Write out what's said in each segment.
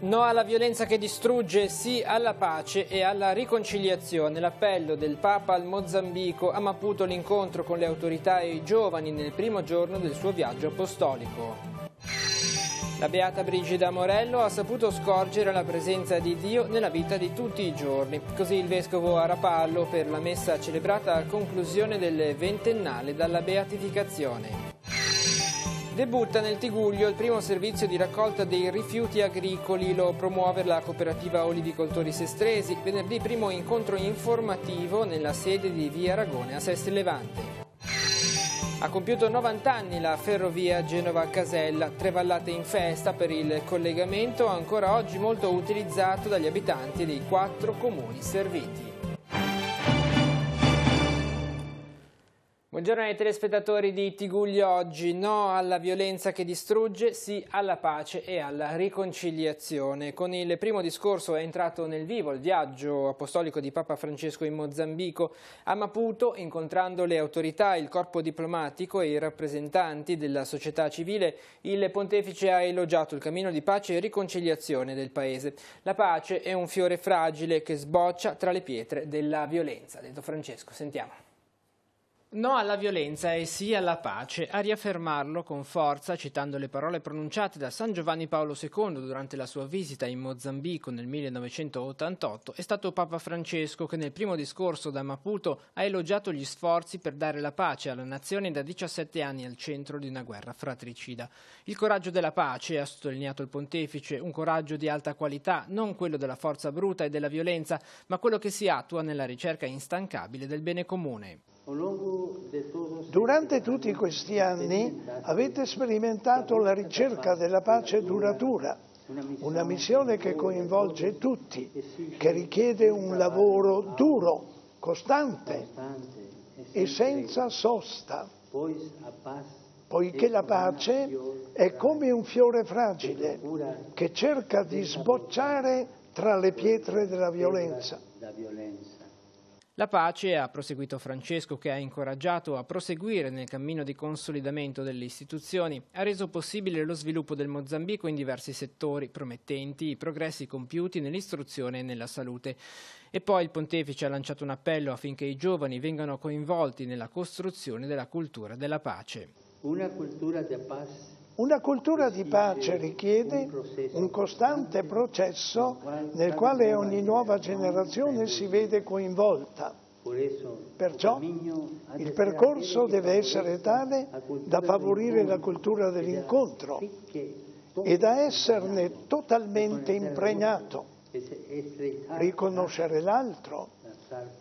No alla violenza che distrugge, sì alla pace e alla riconciliazione. L'appello del Papa al Mozambico, a Maputo l'incontro con le autorità e i giovani nel primo giorno del suo viaggio apostolico. La Beata Brigida Morello ha saputo scorgere la presenza di Dio nella vita di tutti i giorni. Così il Vescovo a Rapallo per la messa celebrata a conclusione del ventennale dalla beatificazione. Debutta nel Tigullio il primo servizio di raccolta dei rifiuti agricoli, lo promuove la cooperativa Olivicoltori Sestresi. Venerdì primo incontro informativo nella sede di Via Aragone a Sesti Levante. Ha compiuto 90 anni la ferrovia Genova-Casella, tre vallate in festa per il collegamento ancora oggi molto utilizzato dagli abitanti dei 4 comuni serviti. Buongiorno ai telespettatori di Tigullio Oggi. No alla violenza che distrugge, sì alla pace e alla riconciliazione. Con il primo discorso è entrato nel vivo il viaggio apostolico di Papa Francesco in Mozambico. A Maputo, incontrando le autorità, il corpo diplomatico e i rappresentanti della società civile, il pontefice ha elogiato il cammino di pace e riconciliazione del paese. La pace è un fiore fragile che sboccia tra le pietre della violenza. Ha detto Francesco, sentiamo. No alla violenza e sì alla pace. A riaffermarlo con forza, citando le parole pronunciate da San Giovanni Paolo II durante la sua visita in Mozambico nel 1988, è stato Papa Francesco che nel primo discorso da Maputo ha elogiato gli sforzi per dare la pace alla nazione da 17 anni al centro di una guerra fratricida. Il coraggio della pace, ha sottolineato il pontefice, un coraggio di alta qualità, non quello della forza bruta e della violenza, ma quello che si attua nella ricerca instancabile del bene comune. Durante tutti questi anni avete sperimentato la ricerca della pace duratura, una missione che coinvolge tutti, che richiede un lavoro duro, costante e senza sosta, poiché la pace è come un fiore fragile che cerca di sbocciare tra le pietre della violenza. La pace, ha proseguito Francesco, che ha incoraggiato a proseguire nel cammino di consolidamento delle istituzioni, ha reso possibile lo sviluppo del Mozambico in diversi settori, promettenti i progressi compiuti nell'istruzione e nella salute. E poi il pontefice ha lanciato un appello affinché i giovani vengano coinvolti nella costruzione della cultura della pace. Una cultura di pace richiede un costante processo nel quale ogni nuova generazione si vede coinvolta. Perciò il percorso deve essere tale da favorire la cultura dell'incontro e da esserne totalmente impregnato. Riconoscere l'altro,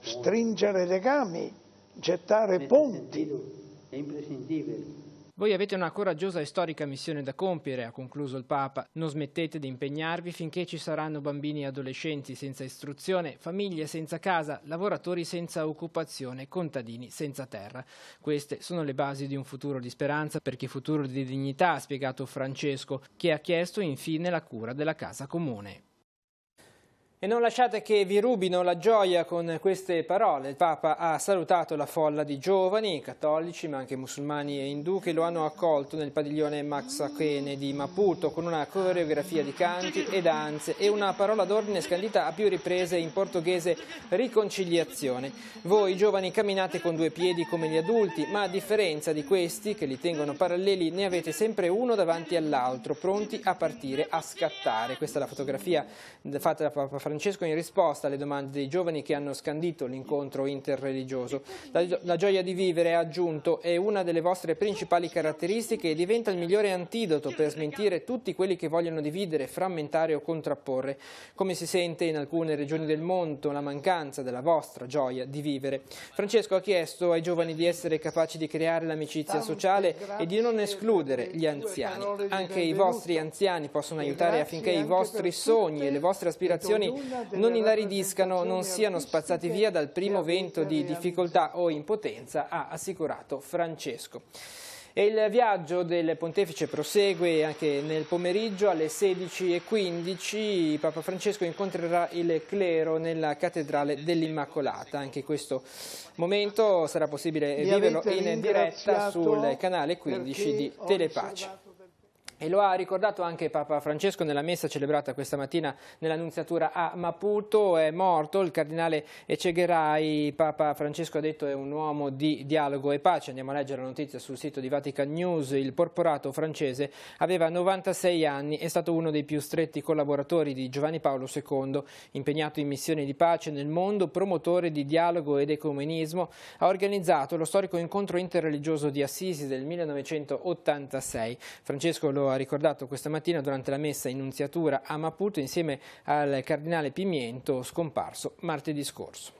stringere legami, gettare ponti. Voi avete una coraggiosa e storica missione da compiere, ha concluso il Papa. Non smettete di impegnarvi finché ci saranno bambini e adolescenti senza istruzione, famiglie senza casa, lavoratori senza occupazione, contadini senza terra. Queste sono le basi di un futuro di speranza, perché futuro di dignità, ha spiegato Francesco, che ha chiesto infine la cura della casa comune. E non lasciate che vi rubino la gioia con queste parole. Il Papa ha salutato la folla di giovani, cattolici ma anche musulmani e indù che lo hanno accolto nel padiglione Max Achene di Maputo con una coreografia di canti e danze e una parola d'ordine scandita a più riprese in portoghese: riconciliazione. Voi giovani camminate con due piedi come gli adulti, ma a differenza di questi che li tengono paralleli ne avete sempre uno davanti all'altro, pronti a partire, a scattare. Questa è la fotografia fatta da Papa Francesco in risposta alle domande dei giovani che hanno scandito l'incontro interreligioso. La gioia di vivere, ha aggiunto, è una delle vostre principali caratteristiche e diventa il migliore antidoto per smentire tutti quelli che vogliono dividere, frammentare o contrapporre. Come si sente in alcune regioni del mondo la mancanza della vostra gioia di vivere. Francesco ha chiesto ai giovani di essere capaci di creare l'amicizia sociale e di non escludere gli anziani. Anche i vostri anziani possono aiutare affinché i vostri sogni e le vostre aspirazioni non inaridiscano, non siano spazzati via dal primo vento di difficoltà o impotenza, ha assicurato Francesco. E il viaggio del pontefice prosegue anche nel pomeriggio alle 16:15. Papa Francesco incontrerà il clero nella cattedrale dell'Immacolata. Anche questo momento sarà possibile viverlo in diretta sul canale 15 di Telepace. E lo ha ricordato anche Papa Francesco nella messa celebrata questa mattina nell'Annunziatura a Maputo. È morto il cardinale Etchegaray. Papa Francesco ha detto è un uomo di dialogo e pace. Andiamo a leggere la notizia sul sito di Vatican News. Il porporato francese aveva 96 anni, è stato uno dei più stretti collaboratori di Giovanni Paolo II, impegnato in missioni di pace nel mondo, promotore di dialogo ed ecumenismo. Ha organizzato lo storico incontro interreligioso di Assisi del 1986. Francesco lo ha ricordato questa mattina durante la messa in Nunziatura a Maputo insieme al cardinale Pimiento, scomparso martedì scorso.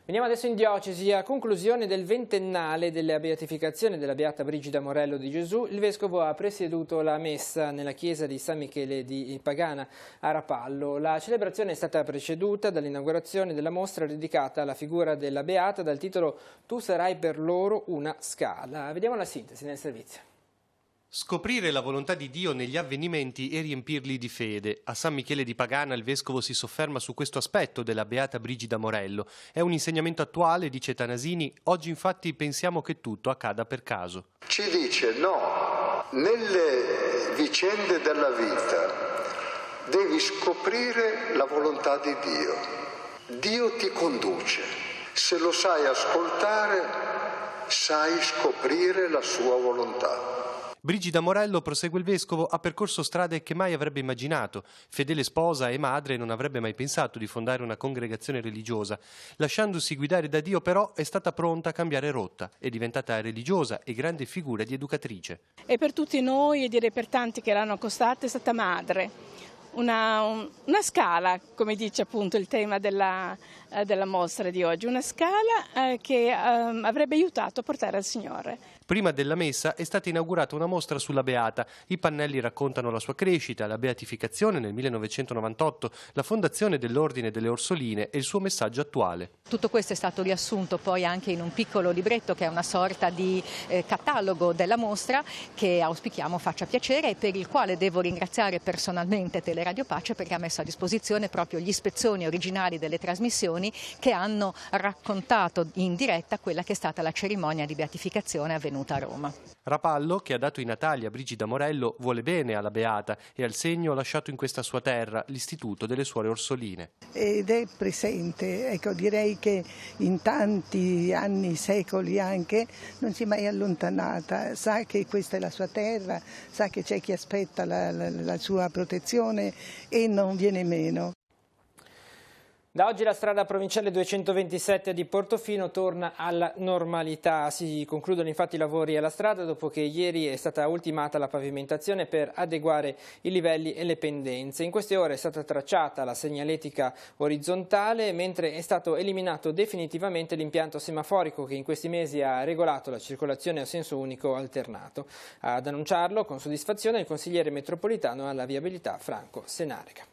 Veniamo adesso in diocesi. A conclusione del ventennale della beatificazione della Beata Brigida Morello di Gesù, il Vescovo ha presieduto la messa nella chiesa di San Michele di Pagana a Rapallo. La celebrazione è stata preceduta dall'inaugurazione della mostra dedicata alla figura della Beata dal titolo Tu sarai per loro una scala. Vediamo la sintesi nel servizio. Scoprire la volontà di Dio negli avvenimenti e riempirli di fede. A San Michele di Pagana il Vescovo si sofferma su questo aspetto della Beata Brigida Morello. È un insegnamento attuale, dice Tanasini, oggi infatti pensiamo che tutto accada per caso. Ci dice no, nelle vicende della vita devi scoprire la volontà di Dio. Dio ti conduce. Se lo sai ascoltare, sai scoprire la sua volontà. Brigida Morello, prosegue il Vescovo, ha percorso strade che mai avrebbe immaginato. Fedele sposa e madre, non avrebbe mai pensato di fondare una congregazione religiosa. Lasciandosi guidare da Dio, però, è stata pronta a cambiare rotta. È diventata religiosa e grande figura di educatrice. E per tutti noi, e direi per tanti che l'hanno accostata, è stata madre. Una scala, come dice appunto il tema della mostra di oggi, una scala che avrebbe aiutato a portare al Signore. Prima della messa è stata inaugurata una mostra sulla Beata. I pannelli raccontano la sua crescita, la beatificazione nel 1998, la fondazione dell'Ordine delle Orsoline e il suo messaggio attuale. Tutto questo è stato riassunto poi anche in un piccolo libretto che è una sorta di catalogo della mostra che auspichiamo faccia piacere e per il quale devo ringraziare personalmente Teleradio Pace perché ha messo a disposizione proprio gli spezzoni originali delle trasmissioni che hanno raccontato in diretta quella che è stata la cerimonia di beatificazione avvenuta a Roma. Rapallo, che ha dato i natali a Brigida Morello, vuole bene alla Beata e al segno lasciato in questa sua terra, l'Istituto delle Suore Orsoline. Ed è presente, ecco, direi che in tanti anni, secoli anche, non si è mai allontanata, sa che questa è la sua terra, sa che c'è chi aspetta la sua protezione e non viene meno. Da oggi la strada provinciale 227 di Portofino torna alla normalità. Si concludono infatti i lavori alla strada dopo che ieri è stata ultimata la pavimentazione per adeguare i livelli e le pendenze. In queste ore è stata tracciata la segnaletica orizzontale, mentre è stato eliminato definitivamente l'impianto semaforico che in questi mesi ha regolato la circolazione a senso unico alternato. Ad annunciarlo con soddisfazione il consigliere metropolitano alla viabilità Franco Senarega.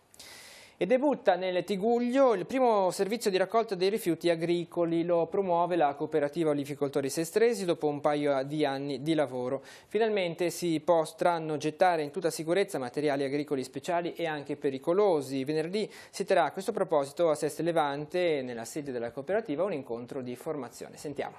E debutta nel Tiguglio il primo servizio di raccolta dei rifiuti agricoli. Lo promuove la cooperativa Olivicoltori Sestresi dopo un paio di anni di lavoro. Finalmente si potranno gettare in tutta sicurezza materiali agricoli speciali e anche pericolosi. Venerdì si terrà a questo proposito a Seste Levante, nella sede della cooperativa, un incontro di formazione. Sentiamo.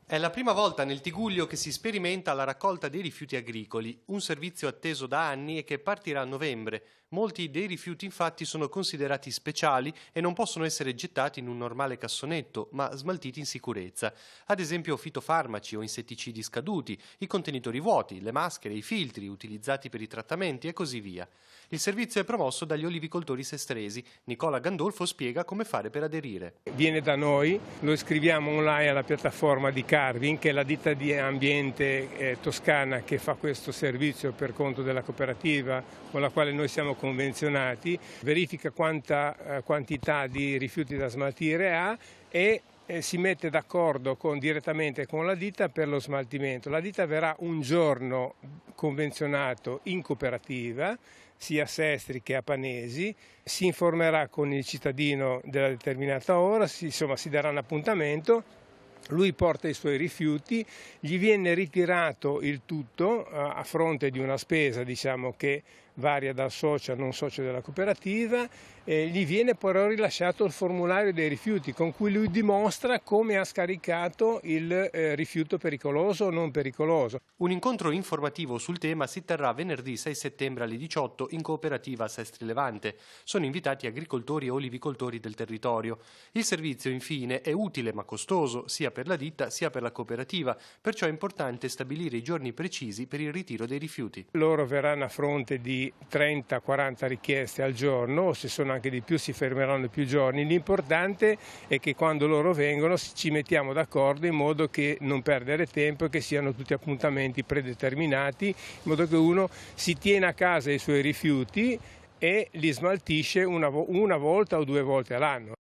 È la prima volta nel Tiguglio che si sperimenta la raccolta dei rifiuti agricoli, un servizio atteso da anni e che partirà a novembre. Molti dei rifiuti infatti sono considerati speciali e non possono essere gettati in un normale cassonetto, ma smaltiti in sicurezza. Ad esempio fitofarmaci o insetticidi scaduti, i contenitori vuoti, le maschere, i filtri utilizzati per i trattamenti e così via. Il servizio è promosso dagli olivicoltori sestresi. Nicola Gandolfo spiega come fare per aderire. Viene da noi, lo iscriviamo online alla piattaforma di Carvin, che è la ditta di ambiente toscana che fa questo servizio per conto della cooperativa con la quale noi siamo convenzionati, verifica quanta quantità di rifiuti da smaltire ha e si mette d'accordo direttamente con la ditta per lo smaltimento. La ditta verrà un giorno convenzionato in cooperativa, sia a Sestri che a Panesi, si informerà con il cittadino della determinata ora, si darà un appuntamento, lui porta i suoi rifiuti, gli viene ritirato il tutto a fronte di una spesa che varia dal socio a non socio della cooperativa, gli viene però rilasciato il formulario dei rifiuti con cui lui dimostra come ha scaricato il rifiuto pericoloso o non pericoloso. Un incontro informativo sul tema si terrà venerdì 6 settembre alle 18 in cooperativa Sestri Levante. Sono invitati agricoltori e olivicoltori del territorio. Il servizio infine è utile ma costoso sia per la ditta sia per la cooperativa, perciò è importante stabilire i giorni precisi per il ritiro dei rifiuti. Loro verranno a fronte di 30-40 richieste al giorno, o se sono anche di più si fermeranno più giorni. L'importante è che quando loro vengono ci mettiamo d'accordo in modo che non perdere tempo e che siano tutti appuntamenti predeterminati, in modo che uno si tiene a casa i suoi rifiuti e li smaltisce una volta o 2 volte all'anno.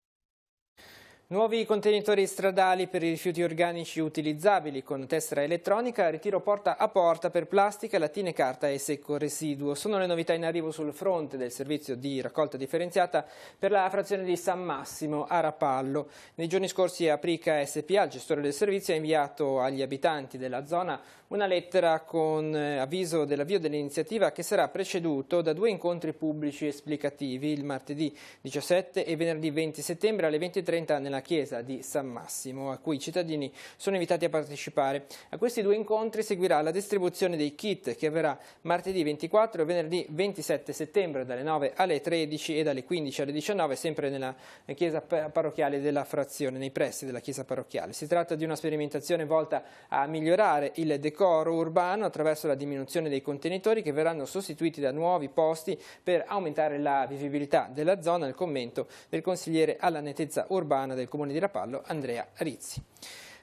Nuovi contenitori stradali per i rifiuti organici utilizzabili con tessera elettronica, ritiro porta a porta per plastica, lattine, carta e secco residuo. Sono le novità in arrivo sul fronte del servizio di raccolta differenziata per la frazione di San Massimo a Rapallo. Nei giorni scorsi Aprica SPA, il gestore del servizio, ha inviato agli abitanti della zona una lettera con avviso dell'avvio dell'iniziativa che sarà preceduto da 2 incontri pubblici esplicativi il martedì 17 e venerdì 20 settembre alle 20:30 nella chiesa di San Massimo, a cui i cittadini sono invitati a partecipare. A questi 2 incontri seguirà la distribuzione dei kit che avverrà martedì 24 e venerdì 27 settembre dalle 9 alle 13 e dalle 15 alle 19 sempre nella chiesa parrocchiale della frazione, nei pressi della chiesa parrocchiale. Si tratta di una sperimentazione volta a migliorare il decoro urbano attraverso la diminuzione dei contenitori che verranno sostituiti da nuovi posti per aumentare la vivibilità della zona, il commento del consigliere alla nettezza urbana del Comune di Rapallo, Andrea Rizzi.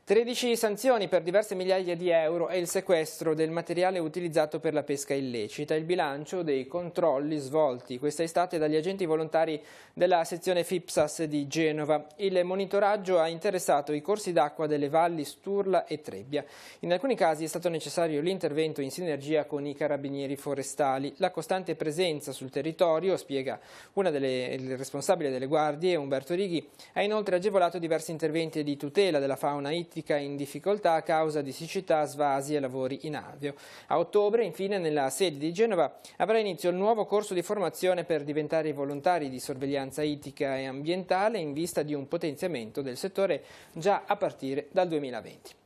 13 sanzioni per diverse migliaia di euro e il sequestro del materiale utilizzato per la pesca illecita. Il bilancio dei controlli svolti questa estate dagli agenti volontari della sezione FIPSAS di Genova. Il monitoraggio ha interessato i corsi d'acqua delle valli Sturla e Trebbia. In alcuni casi è stato necessario l'intervento in sinergia con i carabinieri forestali. La costante presenza sul territorio, spiega il responsabile delle guardie, Umberto Righi, ha inoltre agevolato diversi interventi di tutela della fauna ittica in difficoltà a causa di siccità, svasi e lavori in alveo. A ottobre, infine, nella sede di Genova avrà inizio il nuovo corso di formazione per diventare volontari di sorveglianza ittica e ambientale in vista di un potenziamento del settore già a partire dal 2020.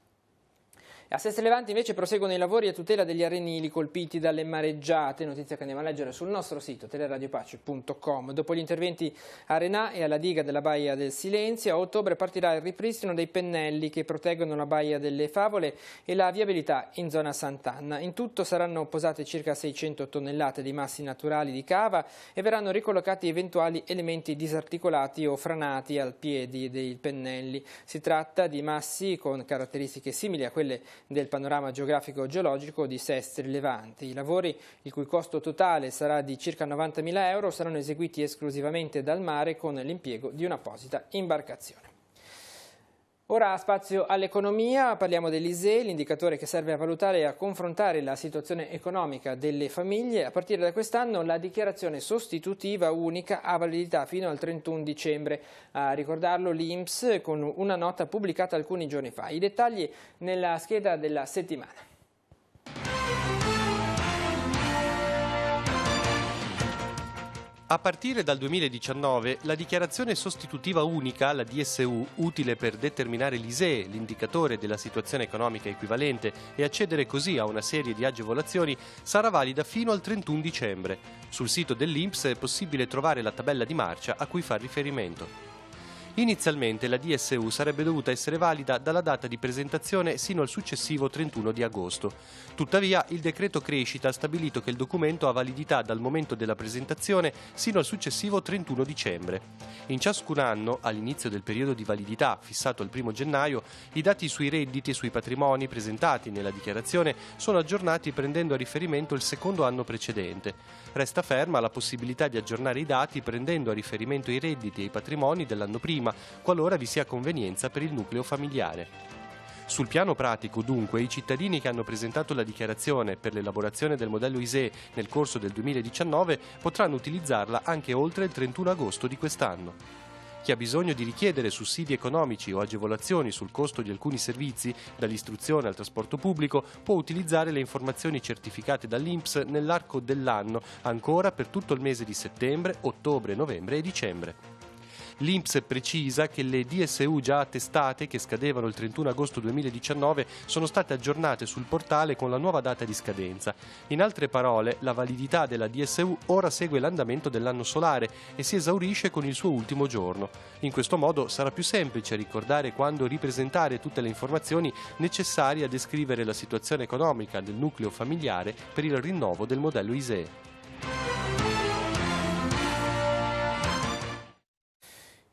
A Sestri Levante invece proseguono i lavori a tutela degli arenili colpiti dalle mareggiate, notizia che andiamo a leggere sul nostro sito teleradiopace.com. Dopo gli interventi a Renà e alla diga della Baia del Silenzio, a ottobre partirà il ripristino dei pennelli che proteggono la Baia delle Favole e la viabilità in zona Sant'Anna. In tutto saranno posate circa 600 tonnellate di massi naturali di cava e verranno ricollocati eventuali elementi disarticolati o franati al piedi dei pennelli. Si tratta di massi con caratteristiche simili a quelle del panorama geografico geologico di Sestri Levante. I lavori, il cui costo totale sarà di circa 90.000 euro, saranno eseguiti esclusivamente dal mare con l'impiego di un'apposita imbarcazione. Ora spazio all'economia, parliamo dell'ISEE, l'indicatore che serve a valutare e a confrontare la situazione economica delle famiglie. A partire da quest'anno la dichiarazione sostitutiva unica ha validità fino al 31 dicembre. A ricordarlo l'INPS con una nota pubblicata alcuni giorni fa. I dettagli nella scheda della settimana. A partire dal 2019 la dichiarazione sostitutiva unica, la DSU, utile per determinare l'ISEE, l'indicatore della situazione economica equivalente, e accedere così a una serie di agevolazioni, sarà valida fino al 31 dicembre. Sul sito dell'INPS è possibile trovare la tabella di marcia a cui fa riferimento. Inizialmente la DSU sarebbe dovuta essere valida dalla data di presentazione sino al successivo 31 di agosto. Tuttavia, il decreto crescita ha stabilito che il documento ha validità dal momento della presentazione sino al successivo 31 dicembre. In ciascun anno, all'inizio del periodo di validità, fissato al 1 gennaio, i dati sui redditi e sui patrimoni presentati nella dichiarazione sono aggiornati prendendo a riferimento il secondo anno precedente. Resta ferma la possibilità di aggiornare i dati prendendo a riferimento i redditi e i patrimoni dell'anno prima, qualora vi sia convenienza per il nucleo familiare. Sul piano pratico, dunque, i cittadini che hanno presentato la dichiarazione per l'elaborazione del modello ISEE nel corso del 2019 potranno utilizzarla anche oltre il 31 agosto di quest'anno. Chi ha bisogno di richiedere sussidi economici o agevolazioni sul costo di alcuni servizi, dall'istruzione al trasporto pubblico, può utilizzare le informazioni certificate dall'INPS nell'arco dell'anno, ancora per tutto il mese di settembre, ottobre, novembre e dicembre. L'INPS precisa che le DSU già attestate, che scadevano il 31 agosto 2019, sono state aggiornate sul portale con la nuova data di scadenza. In altre parole, la validità della DSU ora segue l'andamento dell'anno solare e si esaurisce con il suo ultimo giorno. In questo modo sarà più semplice ricordare quando ripresentare tutte le informazioni necessarie a descrivere la situazione economica del nucleo familiare per il rinnovo del modello ISEE.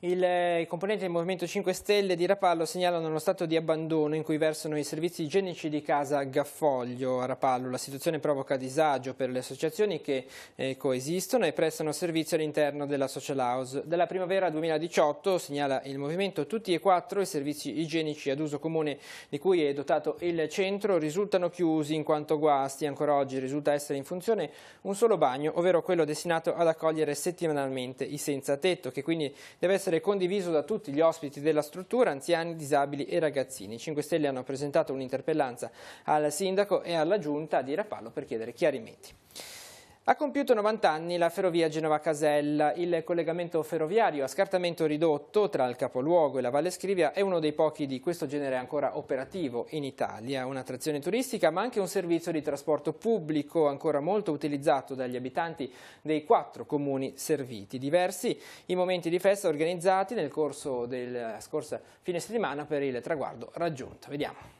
I componenti del Movimento 5 Stelle di Rapallo segnalano lo stato di abbandono in cui versano i servizi igienici di casa Gaffoglio a Rapallo. La situazione provoca disagio per le associazioni che coesistono e prestano servizio all'interno della Social House. Dalla primavera 2018, segnala il Movimento, tutti e 4 i servizi igienici ad uso comune di cui è dotato il centro risultano chiusi in quanto guasti. Ancora oggi risulta essere in funzione un solo bagno, ovvero quello destinato ad accogliere settimanalmente i senza tetto, che quindi deve essere condiviso da tutti gli ospiti della struttura, anziani, disabili e ragazzini. I 5 Stelle hanno presentato un'interpellanza al sindaco e alla giunta di Rapallo per chiedere chiarimenti. Ha compiuto 90 anni la ferrovia Genova-Casella. Il collegamento ferroviario a scartamento ridotto tra il capoluogo e la Valle Scrivia è uno dei pochi di questo genere ancora operativo in Italia. Un'attrazione turistica ma anche un servizio di trasporto pubblico ancora molto utilizzato dagli abitanti dei 4 comuni serviti. Diversi i momenti di festa organizzati nel corso della scorsa fine settimana per il traguardo raggiunto. Vediamo.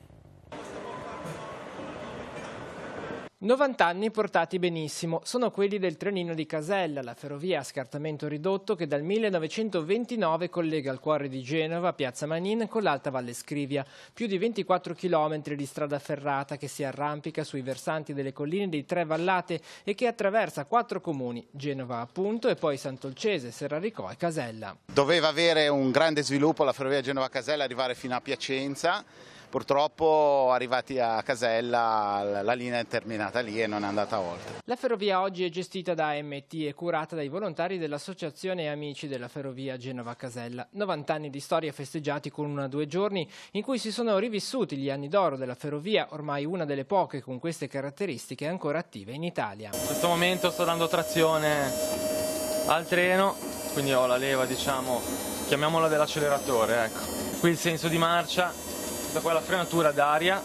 90 anni portati benissimo, sono quelli del trenino di Casella, la ferrovia a scartamento ridotto che dal 1929 collega il cuore di Genova, Piazza Manin, con l'Alta Valle Scrivia. Più di 24 chilometri di strada ferrata che si arrampica sui versanti delle colline di 3 vallate e che attraversa 4 comuni, Genova appunto e poi Sant'Olcese, Serraricò e Casella. Doveva avere un grande sviluppo la ferrovia Genova-Casella, arrivare fino a Piacenza. Purtroppo arrivati a Casella la linea è terminata lì e non è andata oltre. La ferrovia oggi è gestita da AMT e curata dai volontari dell'Associazione Amici della Ferrovia Genova-Casella. 90 anni di storia festeggiati con 1 o 2 giorni in cui si sono rivissuti gli anni d'oro della ferrovia, ormai una delle poche con queste caratteristiche ancora attive in Italia. In questo momento sto dando trazione al treno, quindi ho la leva, diciamo, chiamiamola dell'acceleratore, ecco. Qui il senso di marcia. Questa qua è la frenatura d'aria,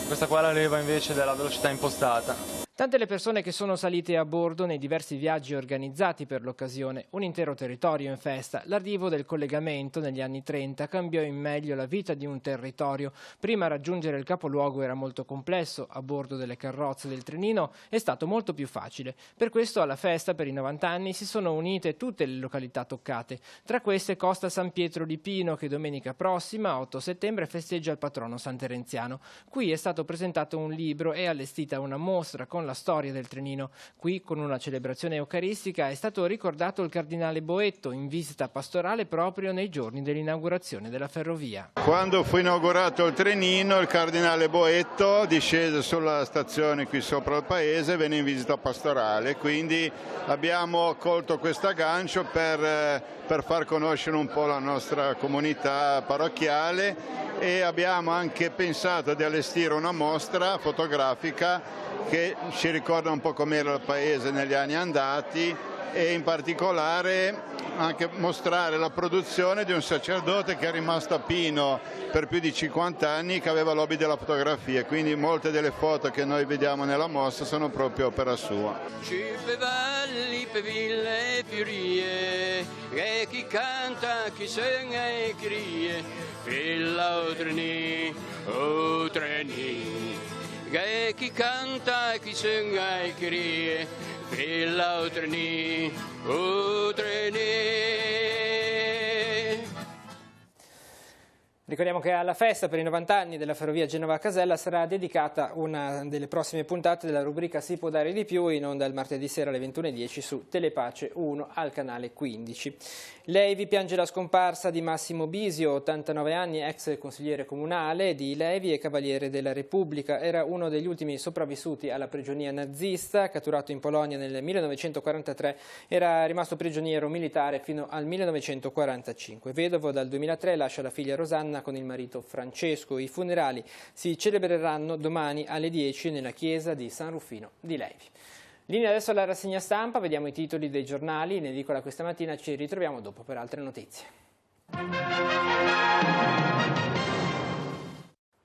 questa qua è la leva invece della velocità impostata. Tante le persone che sono salite a bordo nei diversi viaggi organizzati per l'occasione, un intero territorio in festa. L'arrivo del collegamento negli anni 30 cambiò in meglio la vita di un territorio. Prima raggiungere il capoluogo era molto complesso, a bordo delle carrozze del trenino è stato molto più facile. Per questo alla festa per i 90 anni si sono unite tutte le località toccate. Tra queste Costa San Pietro di Pino che domenica prossima, 8 settembre, festeggia il patrono San Terenziano. Qui è stato presentato un libro e allestita una mostra con la storia del trenino. Qui, con una celebrazione eucaristica, è stato ricordato il cardinale Boetto in visita pastorale proprio nei giorni dell'inaugurazione della ferrovia. Quando fu inaugurato il trenino, il cardinale Boetto discese sulla stazione qui sopra il paese e venne in visita pastorale, quindi abbiamo colto questo aggancio per far conoscere un po' la nostra comunità parrocchiale e abbiamo anche pensato di allestire una mostra fotografica che ci ricorda un po' com'era il paese negli anni andati e in particolare anche mostrare la produzione di un sacerdote che è rimasto a Pino per più di 50 anni, che aveva l'hobby della fotografia, quindi molte delle foto che noi vediamo nella mostra sono proprio opera sua. E chi canta, chi sogna e crie, fila o treni, che chi canta, chi sogna e crie, fila o treni. Ricordiamo che alla festa per i 90 anni della ferrovia Genova-Casella sarà dedicata una delle prossime puntate della rubrica Si può dare di più, in onda il martedì sera alle 21:10 su Telepace 1 al canale 15. Levi piange la scomparsa di Massimo Bisio, 89 anni, ex consigliere comunale di Levi e cavaliere della Repubblica. Era uno degli ultimi sopravvissuti alla prigionia nazista, catturato in Polonia nel 1943, era rimasto prigioniero militare fino al 1945. Vedovo dal 2003, lascia la figlia Rosanna con il marito Francesco. I funerali si celebreranno domani alle 10 nella chiesa di San Rufino di Levi. Linea adesso alla rassegna stampa, vediamo i titoli dei giornali, in edicola questa mattina, ci ritroviamo dopo per altre notizie.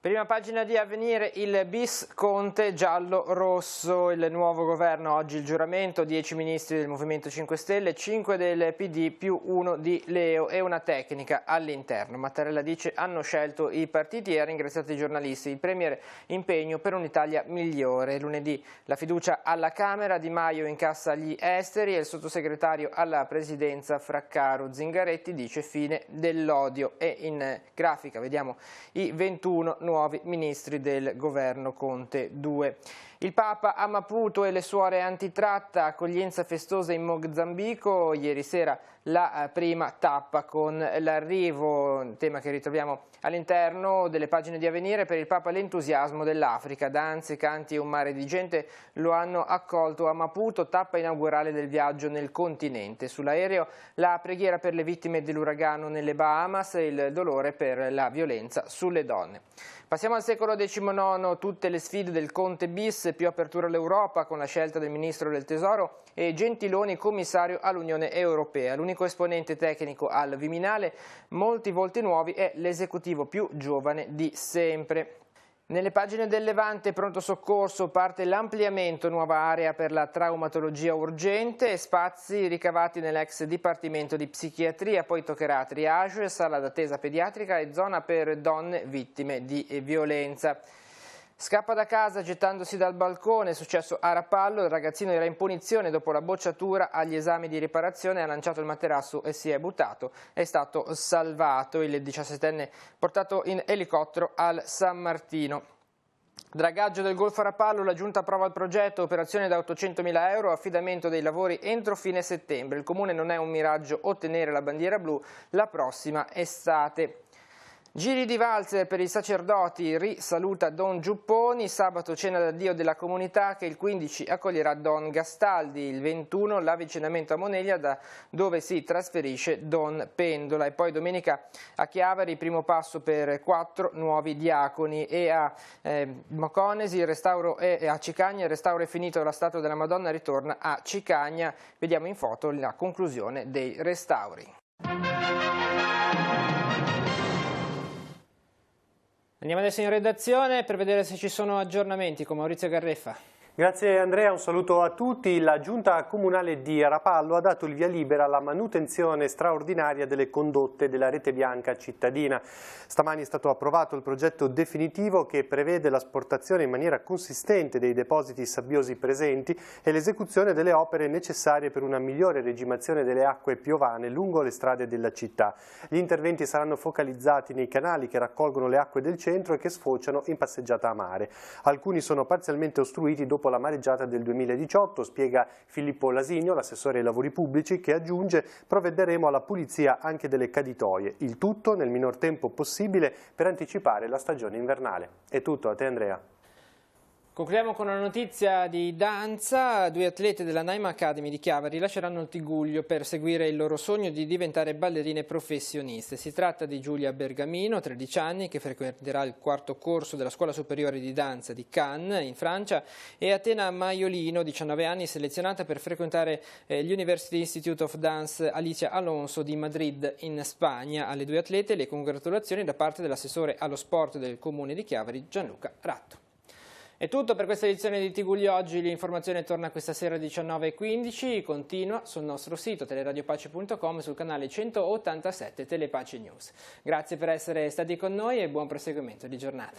Prima pagina di Avvenire, il bis Conte giallo-rosso, il nuovo governo, oggi il giuramento, 10 ministri del Movimento 5 Stelle, 5 del PD più 1 di Leo e una tecnica all'interno. Mattarella dice hanno scelto i partiti e ha ringraziato i giornalisti. Il Premier impegno per un'Italia migliore. Lunedì la fiducia alla Camera, Di Maio incassa gli esteri e il sottosegretario alla Presidenza Fraccaro. Zingaretti dice fine dell'odio e in grafica vediamo i 21 nuovi ministri del governo Conte 2. Il Papa a Maputo e le suore antitratta, accoglienza festosa in Mozambico, ieri sera la prima tappa con l'arrivo, un tema che ritroviamo all'interno delle pagine di Avvenire. Per il Papa l'entusiasmo dell'Africa, danze, canti e un mare di gente lo hanno accolto a Maputo, tappa inaugurale del viaggio nel continente. Sull'aereo la preghiera per le vittime dell'uragano nelle Bahamas e il dolore per la violenza sulle donne. Passiamo al secolo XIX, tutte le sfide del Conte bis, più apertura all'Europa con la scelta del Ministro del Tesoro e Gentiloni commissario all'Unione Europea. L'unico esponente tecnico al Viminale, molti volti nuovi, è l'esecutivo più giovane di sempre. Nelle pagine del Levante, pronto soccorso, parte l'ampliamento, nuova area per la traumatologia urgente, spazi ricavati nell'ex dipartimento di psichiatria, poi toccherà triage, sala d'attesa pediatrica e zona per donne vittime di violenza. Scappa da casa gettandosi dal balcone, è successo a Rapallo, il ragazzino era in punizione dopo la bocciatura agli esami di riparazione, ha lanciato il materasso e si è buttato, è stato salvato, il 17enne portato in elicottero al San Martino. Dragaggio del Golfo a Rapallo, la Giunta approva il progetto, operazione da 800.000 euro, affidamento dei lavori entro fine settembre. Il Comune non è un miraggio ottenere la bandiera blu la prossima estate. Giri di valzer per i sacerdoti, risaluta Don Giupponi, sabato cena d'addio della comunità che il 15 accoglierà Don Gastaldi, il 21 l'avvicinamento a Moneglia da dove si trasferisce Don Pendola e poi domenica a Chiavari primo passo per 4 nuovi diaconi e a Moconesi e a Cicagna il restauro è finito, la statua della Madonna ritorna a Cicagna, vediamo in foto la conclusione dei restauri. Andiamo adesso in redazione per vedere se ci sono aggiornamenti con Maurizio Garreffa. Grazie Andrea, un saluto a tutti. La Giunta Comunale di Rapallo ha dato il via libera alla manutenzione straordinaria delle condotte della rete bianca cittadina. Stamani è stato approvato il progetto definitivo che prevede l'asportazione in maniera consistente dei depositi sabbiosi presenti e l'esecuzione delle opere necessarie per una migliore regimazione delle acque piovane lungo le strade della città. Gli interventi saranno focalizzati nei canali che raccolgono le acque del centro e che sfociano in passeggiata a mare. Alcuni sono parzialmente ostruiti dopo la mareggiata del 2018, spiega Filippo Lasigno, l'assessore ai lavori pubblici, che aggiunge provvederemo alla pulizia anche delle caditoie, il tutto nel minor tempo possibile per anticipare la stagione invernale. È tutto, a te Andrea. Concludiamo con una notizia di danza. 2 atlete della Naima Academy di Chiavari lasceranno il Tigullio per seguire il loro sogno di diventare ballerine professioniste. Si tratta di Giulia Bergamino, 13 anni, che frequenterà il 4º corso della Scuola Superiore di Danza di Cannes, in Francia, e Atena Maiolino, 19 anni, selezionata per frequentare l'University Institute of Dance Alicia Alonso di Madrid, in Spagna. Alle 2 atlete le congratulazioni da parte dell'assessore allo sport del Comune di Chiavari, Gianluca Ratto. È tutto per questa edizione di Tigullio oggi, l'informazione torna questa sera alle 19:15, continua sul nostro sito teleradiopace.com sul canale 187 Telepace News. Grazie per essere stati con noi e buon proseguimento di giornata.